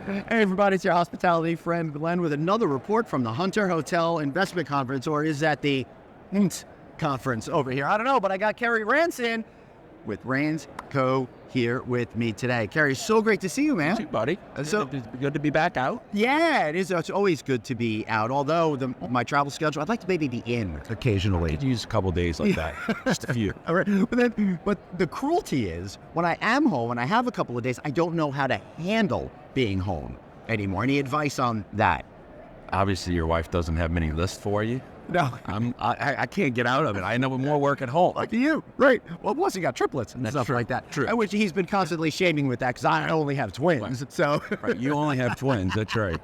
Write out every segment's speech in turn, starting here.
Hey everybody, it's your hospitality friend Glenn with another report from the Hunter Hotel Investment Conference, or is that the HINT Conference over here? I don't know, but I got Kerry Ranson with Rands Co. here with me today. Kerry, so great to see you, man. Hey, buddy. So Good to be back out. Yeah, it is. It's always good to be out. Although my travel schedule, I'd like to maybe be in occasionally. Could use a couple days like that, just a few. All right. But the cruelty is, when I am home and I have a couple of days, I don't know how to handle being home anymore. Any advice on that? Obviously, your wife doesn't have many lists for you. No. I can't get out of it. I know more work at home. Lucky you. Right. Well, plus you got triplets and stuff true. like that. True. Which he's been constantly shaming with that because I only have twins. Right. So. Right. You only have twins. That's right.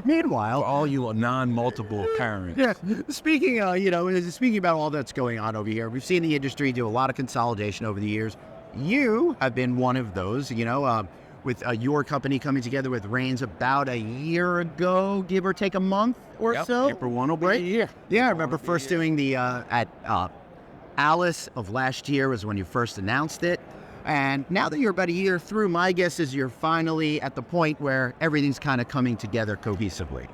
Meanwhile. For all you non-multiple parents. Yeah. Speaking about all that's going on over here, we've seen the industry do a lot of consolidation over the years. You have been one of those, with your company coming together with Rands about a year ago, give or take a month or so. April 1 will be a year. Yeah, I remember first doing the at Alice of last year was when you first announced it. And now that you're about a year through, my guess is you're finally at the point where everything's kind of coming together cohesively.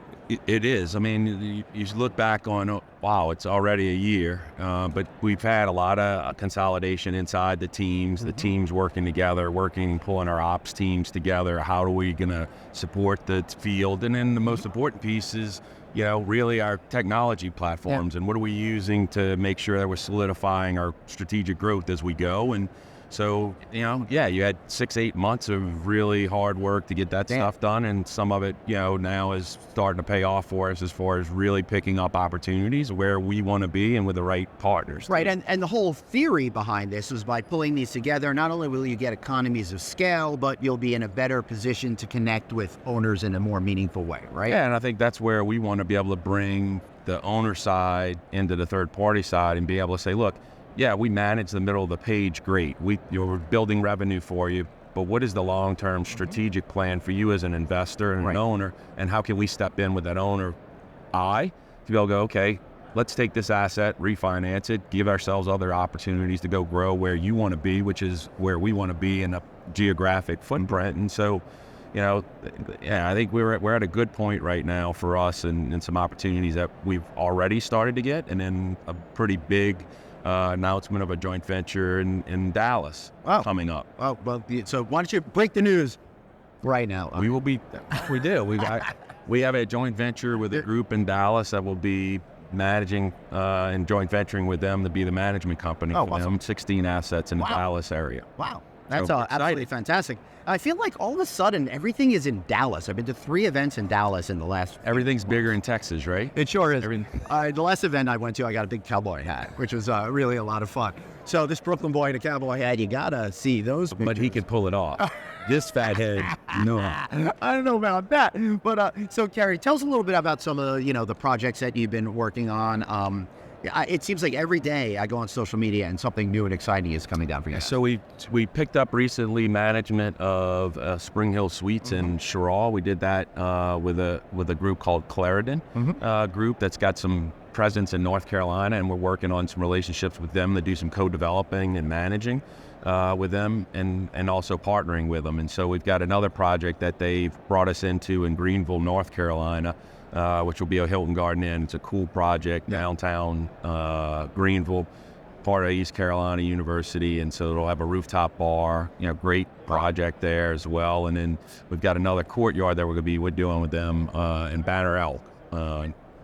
It is. I mean, you look back on, wow, it's already a year, but we've had a lot of consolidation inside the teams, the teams working together, pulling our ops teams together. How are we going to support the field? And then the most important piece is, really our technology platforms and what are we using to make sure that we're solidifying our strategic growth as we go. And so, you had 6-8 months of really hard work to get that stuff done. And some of it, now is starting to pay off for us as far as really picking up opportunities where we want to be and with the right partners. Right. And the whole theory behind this was by pulling these together, not only will you get economies of scale, but you'll be in a better position to connect with owners in a more meaningful way, right? Yeah. And I think that's where we want to be able to bring the owner side into the third party side and be able to say, look, yeah, we manage the middle of the page, great. We're building revenue for you, but what is the long-term strategic plan for you as an investor and an owner, and how can we step in with that owner eye to be able to go, okay, let's take this asset, refinance it, give ourselves other opportunities to go grow where you want to be, which is where we want to be in a geographic footprint. And so, I think we're at a good point right now for us and some opportunities that we've already started to get, and then a pretty big announcement of a joint venture in Dallas coming up. Oh, well, so why don't you break the news right now? We have a joint venture with a group in Dallas that will be managing and joint venturing with them to be the management company for them, 16 assets in the Dallas area. Wow. That's absolutely fantastic. I feel like all of a sudden everything is in Dallas. I've been to 3 events in Dallas in the last. Everything's bigger in Texas, right? It sure is. The last event I went to, I got a big cowboy hat, which was really a lot of fun. So this Brooklyn boy in a cowboy hat, you gotta see those pictures. But he could pull it off. This fat head, no. I don't know about that. But so Kerry, tell us a little bit about some of the projects that you've been working on. It seems like every day I go on social media and something new and exciting is coming down for you. So we picked up recently management of Spring Hill Suites in Sherrall. We did that with a group called Clarendon group that's got some presence in North Carolina, and we're working on some relationships with them to do some co-developing and managing with them and also partnering with them. And so we've got another project that they've brought us into in Greenville, North Carolina, which will be a Hilton Garden Inn. It's a cool project, downtown Greenville, part of East Carolina University, and so it'll have a rooftop bar, great project there as well. And then we've got another courtyard that we're doing with them in Banner Elk,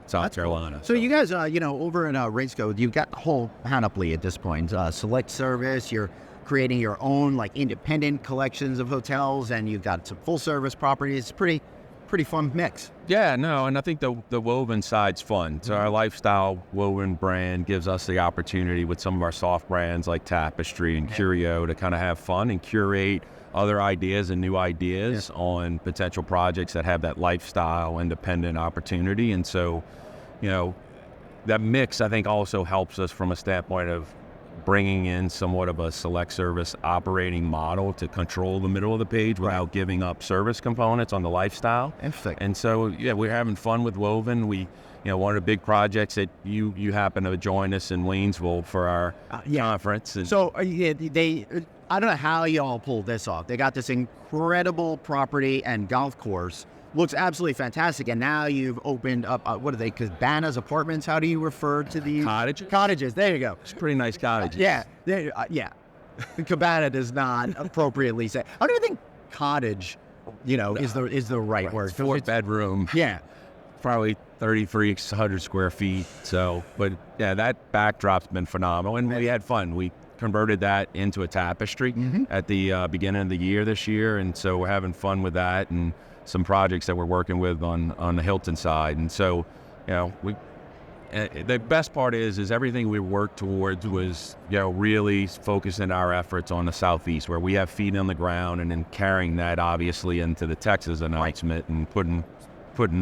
South Carolina. So you guys, over in Ransko, you've got the whole panoply at this point. Select service, you're creating your own independent collections of hotels, and you've got some full service properties. Pretty fun mix. Yeah, no, and I think the woven side's fun. So our lifestyle woven brand gives us the opportunity with some of our soft brands like Tapestry and Curio to kind of have fun and curate other ideas and new ideas on potential projects that have that lifestyle independent opportunity. And so, that mix I think also helps us from a standpoint of bringing in somewhat of a select service operating model to control the middle of the page without giving up service components on the lifestyle. Interesting. And so, we're having fun with woven. We, one of the big projects that you happen to join us in Waynesville for our conference. And so I don't know how y'all pulled this off. They got this incredible property and golf course. Looks absolutely fantastic. And now you've opened up, what are they, Cabanas Apartments? How do you refer to these? Cottages. Cottages, there you go. It's pretty nice cottages. Yeah, yeah. Cabana does not appropriately say. I don't even think cottage, is the right word. 4-bedroom. Yeah. Probably 3,300 square feet. So, but yeah, that backdrop's been phenomenal. And we had fun. We converted that into a tapestry at the beginning of the year this year. And so we're having fun with that and some projects that we're working with on the Hilton side. And so, the best part is everything we worked towards was, really focusing our efforts on the Southeast, where we have feet on the ground, and then carrying that obviously into the Texas announcement and putting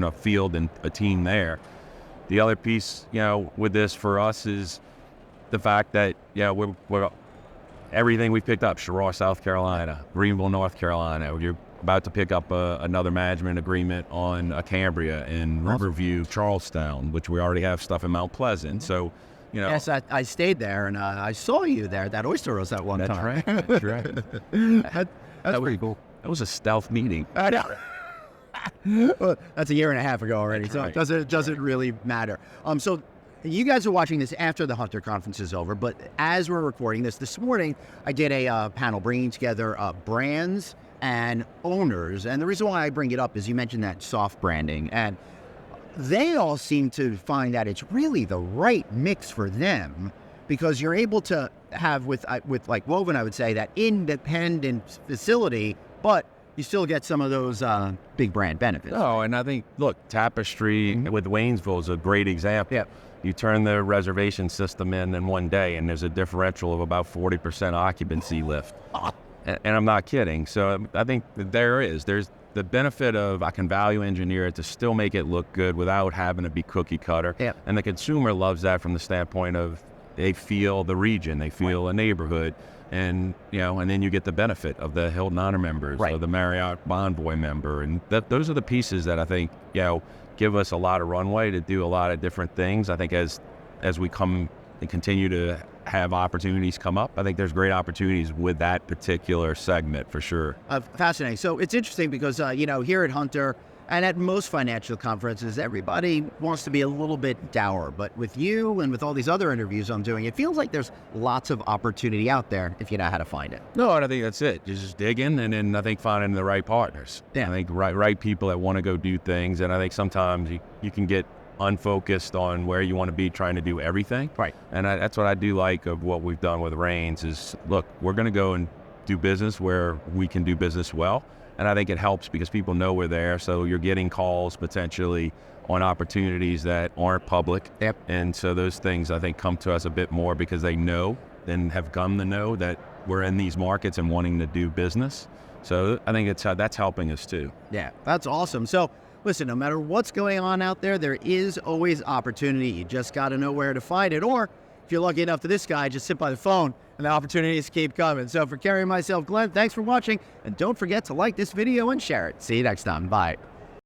a field and a team there. The other piece, with this for us is the fact that, we're everything we picked up, Cheraw, South Carolina, Greenville, North Carolina. You're about to pick up another management agreement on Cambria and Riverview, Charlestown, which we already have stuff in Mount Pleasant. So, Yes, I stayed there, and I saw you there at that oyster roast at one time. That's right. That's pretty cool. That was a stealth meeting. I know. Well, that's a year and a half ago already, so right. it doesn't really matter. So you guys are watching this after the Hunter conference is over, but as we're recording this morning, I did a panel bringing together brands and owners. And the reason why I bring it up is you mentioned that soft branding, and they all seem to find that it's really the right mix for them, because you're able to have with like Woven, I would say, that independent facility, but you still get some of those big brand benefits. Oh, and I think, look, Tapestry with Waynesville is a great example. Yeah. You turn the reservation system in one day, and there's a differential of about 40% occupancy lift. And I'm not kidding. So I think that there's the benefit of I can value engineer it to still make it look good without having to be cookie cutter. Yeah. And the consumer loves that from the standpoint of they feel the region, they feel a neighborhood. And, and then you get the benefit of the Hilton Honor members, right, or the Marriott Bonvoy member. And those are the pieces that I think, give us a lot of runway to do a lot of different things. I think as we come and continue to have opportunities come up, I think there's great opportunities with that particular segment for sure. Fascinating. So it's interesting because, here at Hunter and at most financial conferences, everybody wants to be a little bit dour. But with you and with all these other interviews I'm doing, it feels like there's lots of opportunity out there if you know how to find it. No, and I think that's it. You just dig in, and then I think finding the right partners. Yeah. I think right people that want to go do things. And I think sometimes you can get unfocused on where you want to be trying to do everything. Right. And that's what I do like of what we've done with Rains is, look, we're going to go and do business where we can do business well. And I think it helps because people know we're there. So you're getting calls potentially on opportunities that aren't public. Yep. And so those things I think come to us a bit more because they know and have come to know that we're in these markets and wanting to do business. So I think that's helping us too. Yeah, that's awesome. So listen, no matter what's going on out there, there is always opportunity. You just got to know where to find it. Or if you're lucky enough to this guy, just sit by the phone and the opportunities keep coming. So for Kerry and myself, Glenn, thanks for watching. And don't forget to like this video and share it. See you next time. Bye.